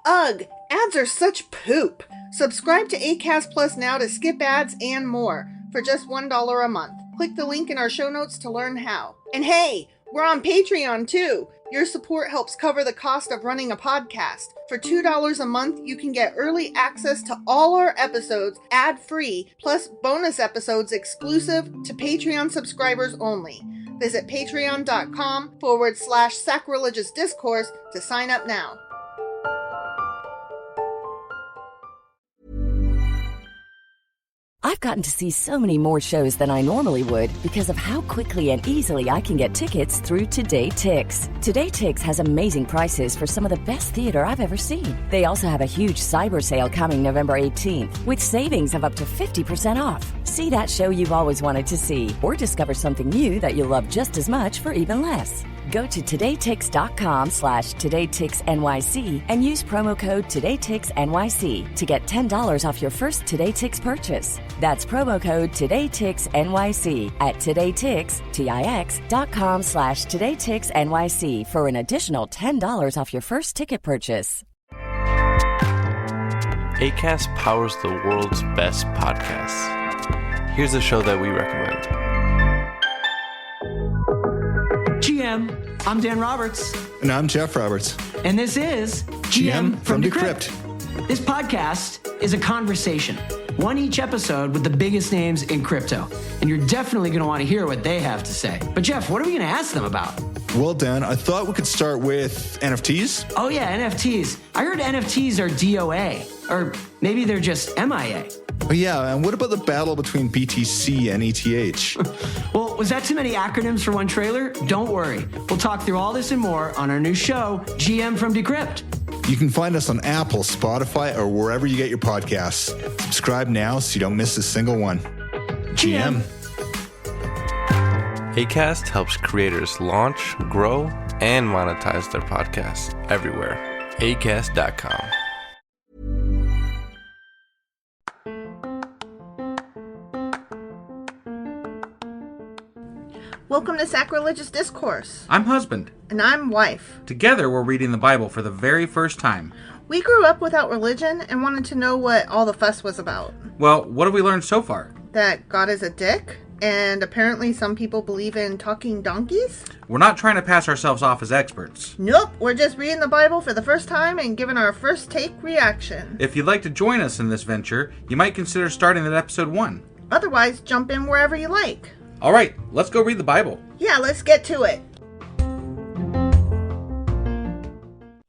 Ugh, ads are such poop. Subscribe to Acast Plus now to skip ads and more for just $1 a month. Click the link in our show notes to learn how. And hey, we're on Patreon too. Your support helps cover the cost of running a podcast. For $2 a month, you can get early access to all our episodes ad-free, plus bonus episodes exclusive to Patreon subscribers only. Visit patreon.com/sacrilegious discourse to sign up now. I've gotten to see so many more shows than I normally would because of how quickly and easily I can get tickets through Today Tix. Today Tix has amazing prices for some of the best theater I've ever seen. They also have a huge cyber sale coming November 18th with savings of up to 50% off. See that show you've always wanted to see or discover something new that you'll love just as much for even less. Go to todaytix.com/todaytixnyc and use promo code TodayTixNYC to get $10 off your first Today Tix purchase. That's promo code TodayTixNYC at todaytix.com/todaytixnyc for an additional $10 off your first ticket purchase. Acast powers the world's best podcasts. Here's a show that we recommend. GM, I'm Dan Roberts. And I'm Jeff Roberts. And this is GM from Decrypt. This podcast is a conversation, one each episode with the biggest names in crypto. And you're definitely going to want to hear what they have to say. But Jeff, what are we going to ask them about? Well, Dan, I thought we could start with NFTs. Oh yeah, NFTs. I heard NFTs are DOA, or maybe they're just MIA. Oh yeah, and what about the battle between BTC and ETH? Well, was that too many acronyms for one trailer? Don't worry. We'll talk through all this and more on our new show, GM from Decrypt. You can find us on Apple, Spotify, or wherever you get your podcasts. Subscribe now so you don't miss a single one. GM. Acast helps creators launch, grow, and monetize their podcasts everywhere. Acast.com. Welcome to Sacrilegious Discourse. I'm husband. And I'm wife. Together, we're reading the Bible for the very first time. We grew up without religion and wanted to know what all the fuss was about. Well, what have we learned so far? That God is a dick, and apparently some people believe in talking donkeys? We're not trying to pass ourselves off as experts. Nope, we're just reading the Bible for the first time and giving our first take reaction. If you'd like to join us in this venture, you might consider starting at episode 1. Otherwise, jump in wherever you like. All right, let's go read the Bible. Yeah, let's get to it.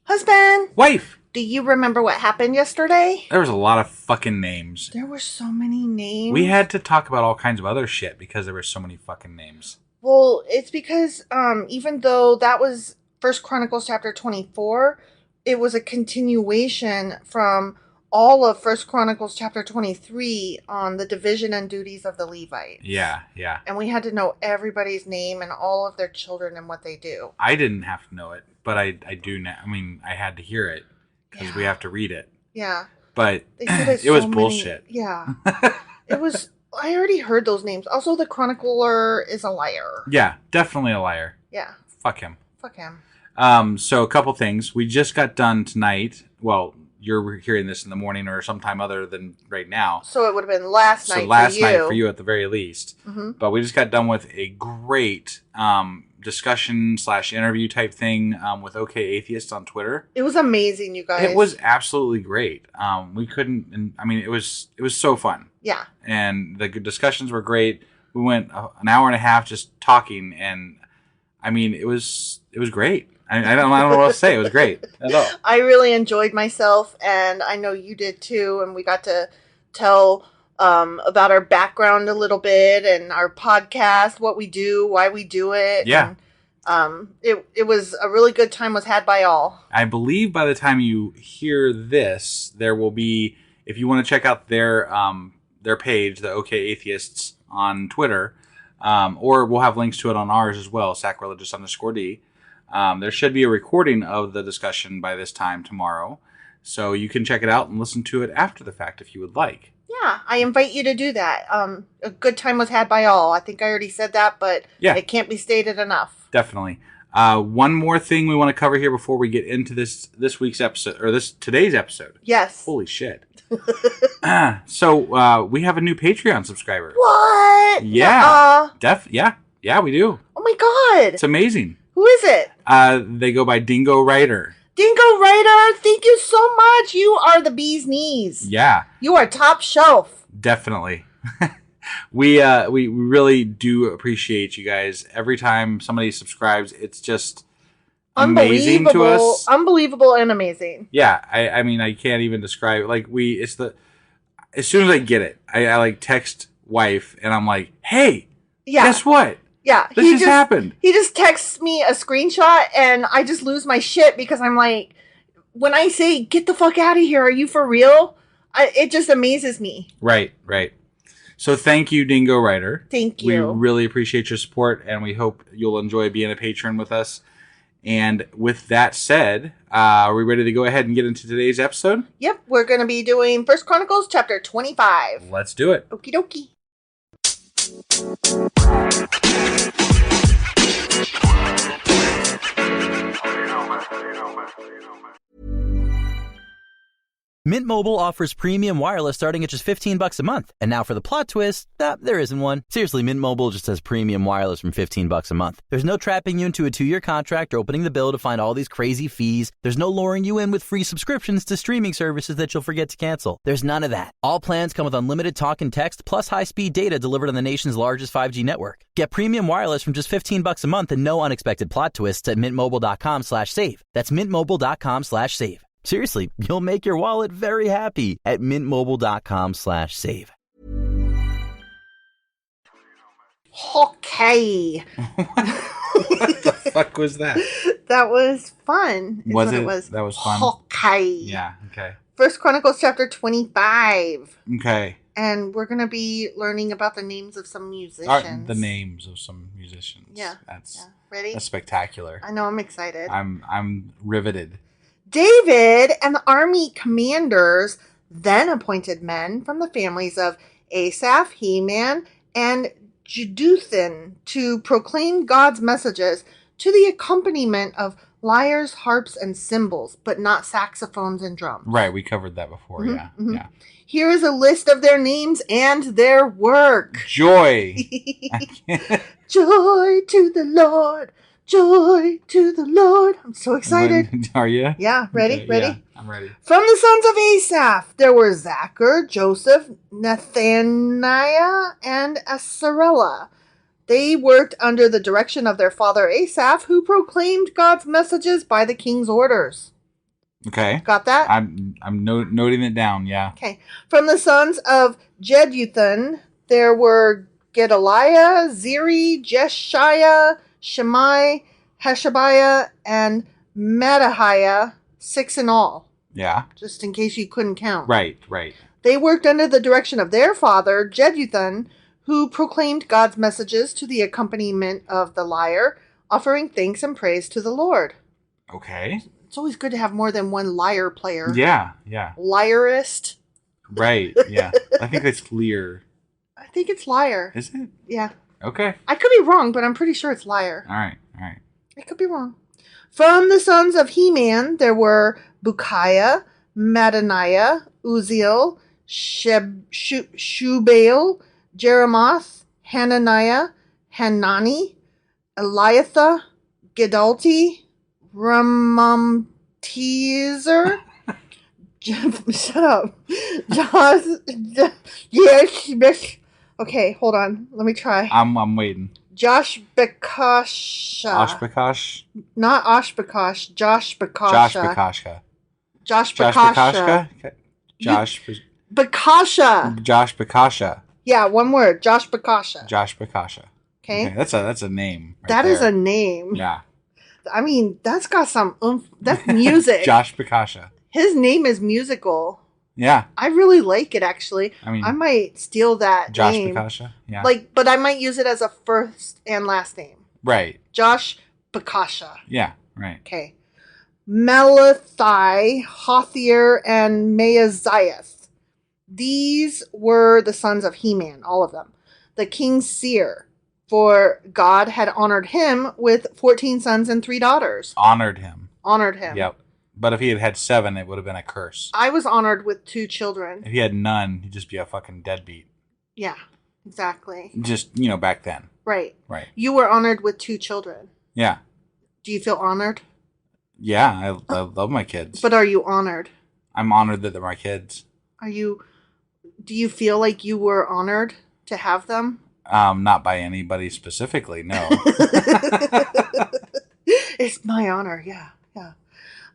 Husband! Wife! Do you remember what happened yesterday? There was a lot of fucking names. There were so many names. We had to talk about all kinds of other shit because there were so many fucking names. Well, it's because even though that was 1 Chronicles chapter 24, it was a continuation from all of 1 Chronicles chapter 23 on the division and duties of the Levites. Yeah. And we had to know everybody's name and all of their children and what they do. I didn't have to know it, but I do now. I mean, I had to hear it because we have to read it. Yeah. But They said it was bullshit. Yeah. It was... I already heard those names. Also, the chronicler is a liar. Yeah, definitely a liar. Yeah. Fuck him. So a couple things. We just got done tonight. Well, you're hearing this in the morning or sometime other than right now. So it would have been last night for you. So last night for you at the very least. Mm-hmm. But we just got done with a great discussion/interview type thing with OK Atheists on Twitter. It was amazing, you guys. It was absolutely great. We couldn't, it was so fun. Yeah. And the discussions were great. We went an hour and a half just talking, and I mean, it was great. I don't know what to say. It was great at all. I really enjoyed myself, and I know you did too. And we got to tell about our background a little bit and our podcast, what we do, why we do it. Yeah. And, it was a really good time was had by all. I believe by the time you hear this, there will be, if you want to check out their page, the OK Atheists on Twitter, or we'll have links to it on ours as well, sacrilegious_D. There should be a recording of the discussion by this time tomorrow, so you can check it out and listen to it after the fact if you would like. Yeah, I invite you to do that. A good time was had by all. I think I already said that, but yeah, it can't be stated enough. Definitely. One more thing we want to cover here before we get into this week's episode, or today's episode. Yes. Holy shit. So we have a new Patreon subscriber. What? Yeah. Yeah, we do. Oh my God. It's amazing. Who is it? They go by Dingo Rider. Dingo Rider, thank you so much. You are the bee's knees. Yeah. You are top shelf. Definitely. We really do appreciate you guys. Every time somebody subscribes, it's just amazing to us. Unbelievable and amazing. Yeah, I mean, I can't even describe it. Like, as soon as I get it, I like text wife and I'm like, hey, guess what? Yeah. This just happened. He just texts me a screenshot and I just lose my shit because I'm like, when I say, get the fuck out of here, are you for real? It just amazes me. Right. So thank you, Dingo Rider. Thank you. We really appreciate your support and we hope you'll enjoy being a patron with us. And with that said, are we ready to go ahead and get into today's episode? Yep, we're going to be doing 1 Chronicles chapter 25. Let's do it. Okie dokie. Mint Mobile offers premium wireless starting at just $15 a month. And now for the plot twist, there isn't one. Seriously, Mint Mobile just has premium wireless from $15 a month. There's no trapping you into a 2-year contract or opening the bill to find all these crazy fees. There's no luring you in with free subscriptions to streaming services that you'll forget to cancel. There's none of that. All plans come with unlimited talk and text plus high-speed data delivered on the nation's largest 5G network. Get premium wireless from just $15 a month and no unexpected plot twists at mintmobile.com/save. That's mintmobile.com/save. Seriously, you'll make your wallet very happy at mintmobile.com/save. Okay. What the fuck was that? That was fun. Was it? That was fun. Okay. Yeah, okay. 1 Chronicles chapter 25. Okay. And we're going to be learning about the names of some musicians. The names of some musicians. Yeah. Ready? That's spectacular. I know, I'm excited. I'm riveted. David and the army commanders then appointed men from the families of Asaph, Heman, and Jeduthun to proclaim God's messages to the accompaniment of lyres, harps, and cymbals, but not saxophones and drums. Right, we covered that before, yeah. Here is a list of their names and their work. Joy! Joy to the Lord! Joy to the Lord. I'm so excited. Are you? Yeah. Ready? Okay, Ready? Yeah, I'm ready. From the sons of Asaph, there were Zachar, Joseph, Nathaniah, and Asarela. They worked under the direction of their father Asaph, who proclaimed God's messages by the king's orders. Okay. Got that? I'm noting it down, yeah. Okay. From the sons of Jeduthun, there were Gedaliah, Zeri, Jeshiah, Shemai, Hashabiah, and Mattahiah, 6 in all. Yeah. Just in case you couldn't count. Right. They worked under the direction of their father, Jeduthun, who proclaimed God's messages to the accompaniment of the lyre, offering thanks and praise to the Lord. Okay. It's always good to have more than one lyre player. Yeah. Lyreist. Right, yeah. I think it's Lear. I think it's lyre. Is it? Yeah. Okay. I could be wrong, but I'm pretty sure it's lyre. All right. I could be wrong. From the sons of Heman, there were Bukiah, Mattaniah, Uziel, Shubael, Jeremoth, Hananiah, Hanani, Eliathah, Gedalti, Ramamtezer. Shut up. Yes. Okay, hold on. Let me try. I'm waiting. Josh Bekasha. Oshbakosh? Not Oshbakosh. Josh Bekasha. Josh Bekashka. Josh Bekasha. Josh Bekasha. Josh Bekasha. Yeah, one word. Josh Bekasha. Josh Bekasha. Okay. That's a name. Right That is there. a name. Yeah. I mean, that's got some oomph. That's music. Josh Bekasha. His name is musical. Yeah. I really like it, actually. I mean, I might steal that Josh name. Bekasha. Yeah. But I might use it as a first and last name. Right. Josh Bekasha. Yeah. Right. Okay. Melathai, Hothier, and Maaziah. These were the sons of Heman, all of them. The king's seer. For God had honored him with 14 sons and 3 daughters. Honored him. Honored him. Yep. But if he had had 7, it would have been a curse. I was honored with 2 children. If he had none, he'd just be a fucking deadbeat. Yeah, exactly. Just, back then. Right. Right. You were honored with 2 children. Yeah. Do you feel honored? Yeah, I love my kids. But are you honored? I'm honored that they're my kids. Do you feel like you were honored to have them? Not by anybody specifically, no. It's my honor, yeah.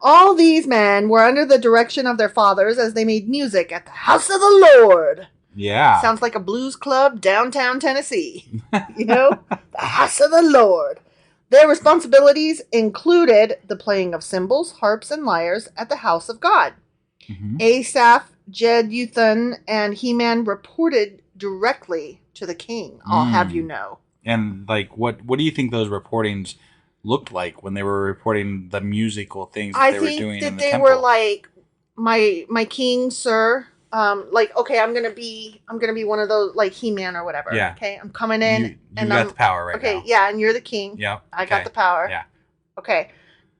All these men were under the direction of their fathers as they made music at the house of the Lord. Yeah. Sounds like a blues club downtown Tennessee. The house of the Lord. Their responsibilities included the playing of cymbals, harps, and lyres at the house of God. Mm-hmm. Asaph, Jeduthun, and Heman reported directly to the king. I'll have you know. And what do you think those reportings looked like when they were reporting the musical things that they were doing in the temple? I think that they were like, my king, sir. Okay, I'm gonna be one of those, like He-Man or whatever. Yeah. Okay, I'm coming in. You got the power right now. Okay, yeah, and you're the king. Yeah. I got the power. Yeah. Okay.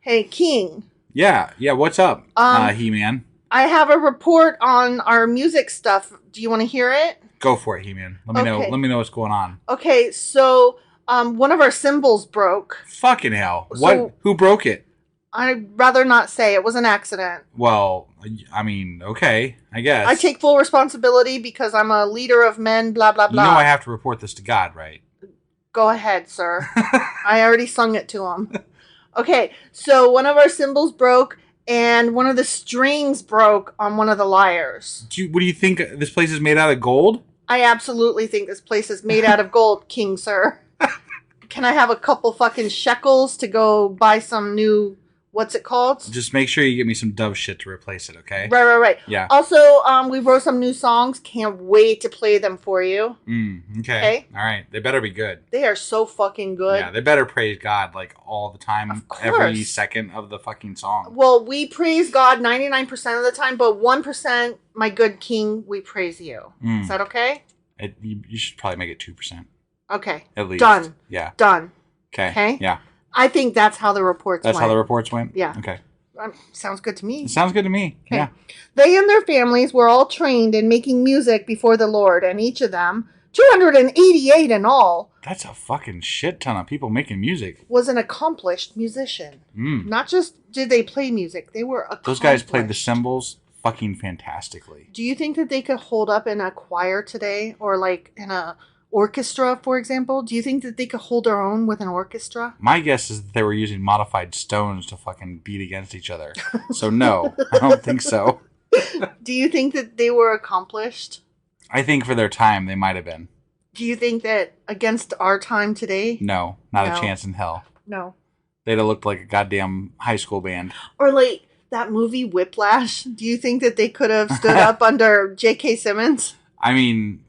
Hey, king. Yeah. What's up, He-Man? I have a report on our music stuff. Do you want to hear it? Go for it, He-Man. Let me know what's going on. Okay, so one of our cymbals broke. Fucking hell! What? Who broke it? I'd rather not say. It was an accident. Well, I mean, okay, I guess. I take full responsibility because I'm a leader of men, blah, blah, blah. I have to report this to God, right? Go ahead, sir. I already sung it to him. Okay, so one of our cymbals broke, and one of the strings broke on one of the lyres. What do you think? This place is made out of gold? I absolutely think this place is made out of gold, king, sir. Can I have a couple fucking shekels to go buy some new... What's it called? Just make sure you get me some Dove shit to replace it, okay? Right. Yeah. Also, we wrote some new songs. Can't wait to play them for you. Okay. All right. They better be good. They are so fucking good. Yeah, they better praise God all the time. Of course. Every second of the fucking song. Well, we praise God 99% of the time, but 1%, my good king, we praise you. Is that okay? You should probably make it 2%. Okay. At least. Done. Yeah. Done. Okay. Yeah. I think that's how the reports went. That's how the reports went? Yeah. Okay. Sounds good to me. It sounds good to me. Okay. Yeah. They and their families were all trained in making music before the Lord, and each of them, 288 in all. That's a fucking shit ton of people making music. Was an accomplished musician. Not just did they play music, they were accomplished. Those guys played the cymbals fucking fantastically. Do you think that they could hold up in a choir today, or like in a orchestra, for example? Do you think that they could hold their own with an orchestra? My guess is that they were using modified stones to fucking beat against each other. So no, I don't think so. Do you think that they were accomplished? I think for their time they might have been. Do you think that against our time today? No, not a chance in hell. No. They'd have looked like a goddamn high school band. Or like that movie Whiplash. Do you think that they could have stood up under J.K. Simmons? I mean...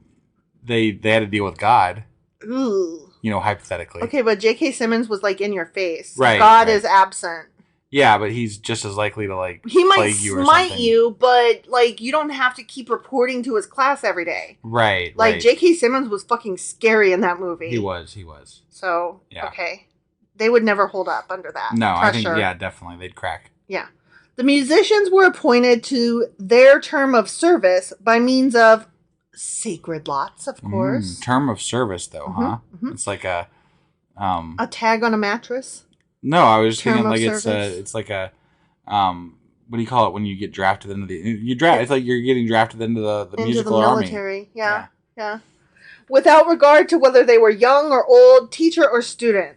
They had to deal with God. Ooh. Hypothetically. Okay, but J.K. Simmons was like in your face. Right. God is absent. Yeah, but he's just as likely to he might plague you or smite something. you, but you don't have to keep reporting to his class every day. Right. J.K. Simmons was fucking scary in that movie. He was. So, yeah. Okay. They would never hold up under that No, pressure. I think, definitely. They'd crack. Yeah. The musicians were appointed to their term of service by means of sacred lots, of course. Term of service, though, huh? Mm-hmm. It's like a tag on a mattress. No, I was just term thinking it's like a what do you call it when you get drafted into It's like you're getting drafted into the musical military. Army. Yeah. Without regard to whether they were young or old, teacher or student.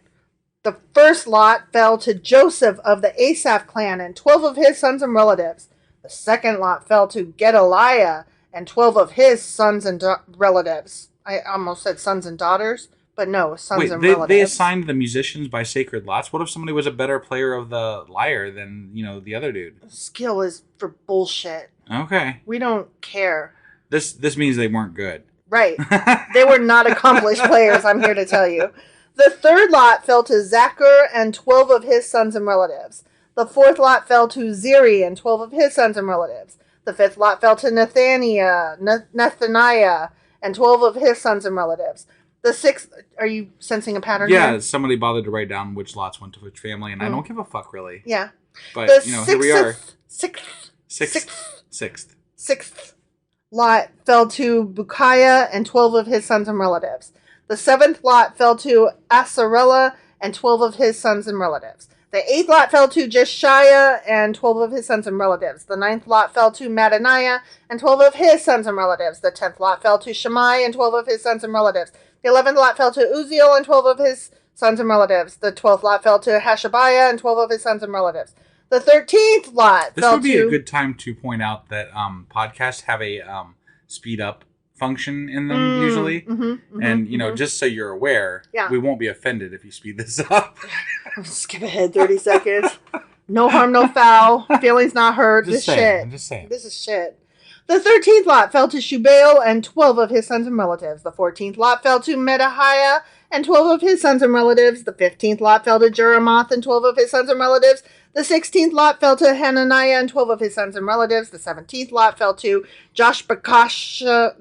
The first lot fell to Joseph of the Asaph clan and 12 of his sons and relatives. The second lot fell to Gedaliah and 12 of his sons and relatives. I almost said sons and daughters, but no, sons and relatives. They assigned the musicians by sacred lots. What if somebody was a better player of the lyre than, the other dude? Skill is for bullshit. Okay. We don't care. This means they weren't good. Right. They were not accomplished players, I'm here to tell you. The third lot fell to Zachar and 12 of his sons and relatives. The fourth lot fell to Zeri and 12 of his sons and relatives. The fifth lot fell to Nathaniah and 12 of his sons and relatives. The 6th, are you sensing a pattern Yeah, here? somebody bothered to write down which lots went to which family, and I don't give a fuck, really. Yeah. But, The here we are. Sixth 6th. lot fell to Bukiah and 12 of his sons and relatives. The 7th lot fell to Asarela and 12 of his sons and relatives. The 8th lot fell to Jeshiah and 12 of his sons and relatives. The 9th lot fell to Mattaniah and 12 of his sons and relatives. The 10th lot fell to Shammai and 12 of his sons and relatives. The 11th lot fell to Uziel and 12 of his sons and relatives. The 12th lot fell to Hashabiah and 12 of his sons and relatives. The 13th lot This fell would be to... a good time to point out that podcasts have a speed up function in them usually. And, just so you're aware, we won't be offended if you speed this up. Skip ahead 30 seconds. No harm, no foul. Feelings not hurt. Just saying. This is shit. The 13th lot fell to Shubael and 12 of his sons and relatives. The 14th lot fell to Medahiah and 12 of his sons and relatives. The 15th lot fell to Jeremoth and 12 of his sons and relatives. The 16th lot fell to Hananiah and 12 of his sons and relatives. The 17th lot fell to Joshbekasha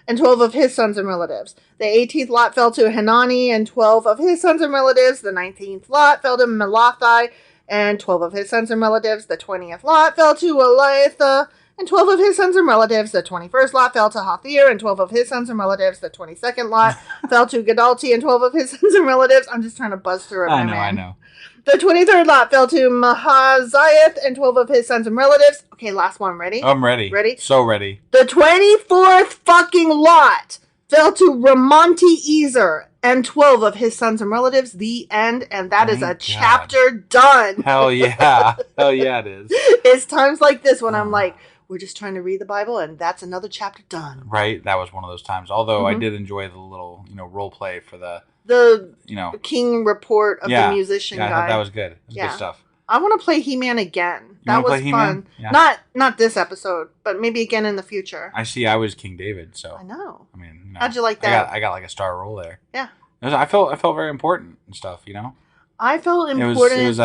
and 12 of his sons and relatives. The 18th lot fell to Hanani and 12 of his sons and relatives. The 19th lot fell to Melathi and 12 of his sons and relatives. The 20th lot fell to Eliatha and 12 of his sons and relatives. The 21st lot fell to Hathir and 12 of his sons and relatives. The 22nd lot fell to Gedalti and 12 of his sons and relatives. I'm just trying to buzz through it, I know. The 23rd lot fell to Mahaziath and 12 of his sons and relatives. Okay, last one. Ready? I'm ready. Ready? So ready. The 24th fucking lot fell to Ramonti Ezer and 12 of his sons and relatives. The end. And that is a chapter done. Hell yeah. Hell yeah, it is. It's times like this when I'm like, we're just trying to read the Bible, and that's another chapter done. Right? That was one of those times. Although I did enjoy the little, role play for the King report of the musician guy. I thought that was good. It was good stuff. I want to play He-Man again. That was fun. Yeah. Not this episode, but maybe again in the future. I see. I was King David, so I know. I mean, how'd you like that? I got like a star role there. Yeah. I felt very important and stuff. I felt important. It was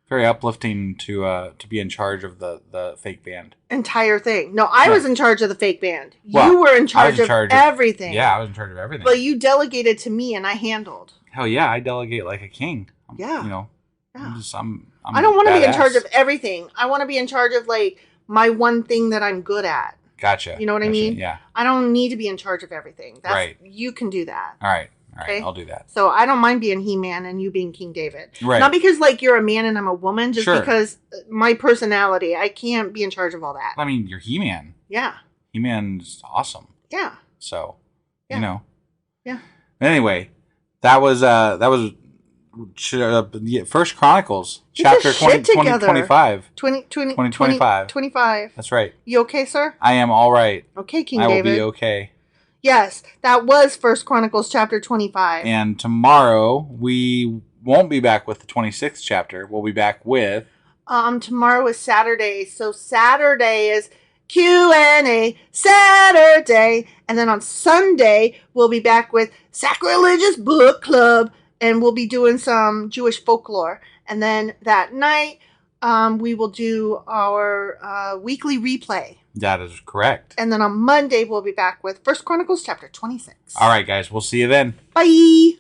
very uplifting to be in charge of the fake band. Entire thing. No, I was in charge of the fake band. You were in charge of everything. Yeah, I was in charge of everything. But you delegated to me, and I handled. Hell yeah, I delegate like a king. Yeah. Yeah. I don't want to be in charge of everything. I want to be in charge of like my one thing that I'm good at. Gotcha. You know what I mean? Yeah. I don't need to be in charge of everything. Right. You can do that. All right. Okay? I'll do that. So I don't mind being He-Man and you being King David. Right. Not because like you're a man and I'm a woman, just because my personality, I can't be in charge of all that. I mean, you're He-Man. Yeah. He-Man's awesome. Yeah. So, Yeah. Anyway, that was First Chronicles, chapter 2025. 2025. That's right. You okay, sir? I am all right. Okay, King David. David. I will be okay. Yes, that was First Chronicles chapter 25. And tomorrow we won't be back with the 26th chapter. We'll be back with tomorrow is Saturday. So Saturday is Q&A Saturday. And then on Sunday we'll be back with Sacrilegious Book Club, and we'll be doing some Jewish folklore. And then that night we will do our weekly replay. That is correct. And then on Monday, we'll be back with First Chronicles chapter 26. All right, guys. We'll see you then. Bye.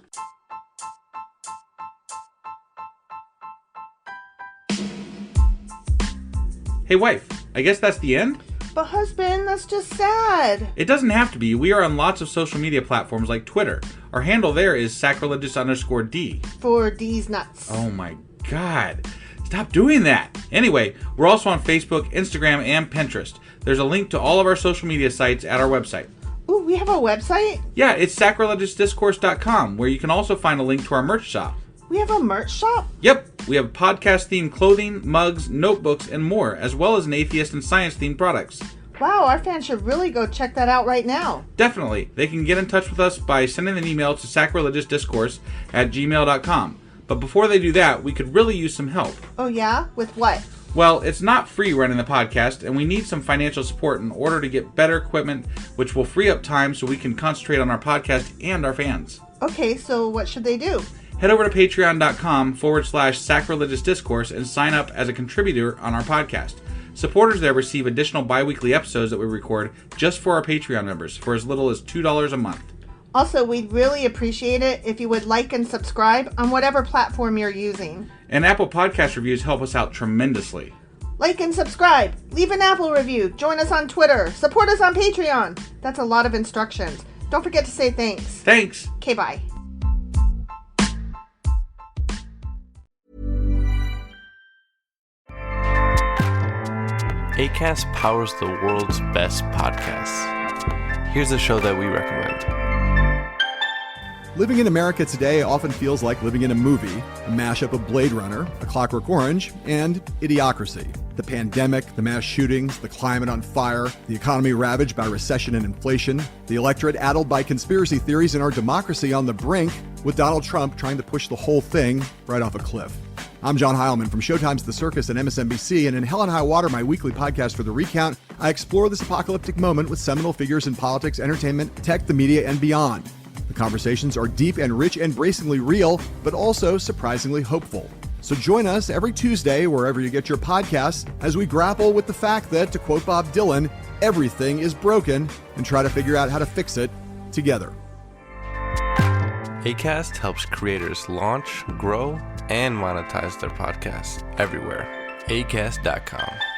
Hey, wife. I guess that's the end? But husband, that's just sad. It doesn't have to be. We are on lots of social media platforms like Twitter. Our handle there is sacrilegious_D. For D's nuts. Oh my God. Stop doing that. Anyway, we're also on Facebook, Instagram, and Pinterest. There's a link to all of our social media sites at our website. Ooh, we have a website? Yeah, it's sacrilegiousdiscourse.com, where you can also find a link to our merch shop. We have a merch shop? Yep, we have podcast-themed clothing, mugs, notebooks, and more, as well as an atheist and science-themed products. Wow, our fans should really go check that out right now. Definitely. They can get in touch with us by sending an email to sacrilegiousdiscourse@gmail.com. But before they do that, we could really use some help. Oh yeah? With what? Well, it's not free running the podcast, and we need some financial support in order to get better equipment, which will free up time so we can concentrate on our podcast and our fans. Okay, so what should they do? Head over to patreon.com/sacrilegiousdiscourse and sign up as a contributor on our podcast. Supporters there receive additional bi-weekly episodes that we record just for our Patreon members for as little as $2 a month. Also, we'd really appreciate it if you would like and subscribe on whatever platform you're using. And Apple Podcast reviews help us out tremendously. Like and subscribe, leave an Apple review, join us on Twitter, support us on Patreon. That's a lot of instructions. Don't forget to say thanks. Thanks. Okay, bye. Acast powers the world's best podcasts. Here's a show that we recommend. Living in America today often feels like living in a movie, a mashup of Blade Runner, A Clockwork Orange, and Idiocracy. The pandemic, the mass shootings, the climate on fire, the economy ravaged by recession and inflation, the electorate addled by conspiracy theories, and our democracy on the brink, with Donald Trump trying to push the whole thing right off a cliff. I'm John Heilman from Showtime's The Circus and MSNBC, and in Hell and High Water, my weekly podcast for The Recount, I explore this apocalyptic moment with seminal figures in politics, entertainment, tech, the media, and beyond. The conversations are deep and rich and bracingly real, but also surprisingly hopeful. So join us every Tuesday, wherever you get your podcasts, as we grapple with the fact that, to quote Bob Dylan, everything is broken, and try to figure out how to fix it together. Acast helps creators launch, grow, and monetize their podcasts everywhere. Acast.com.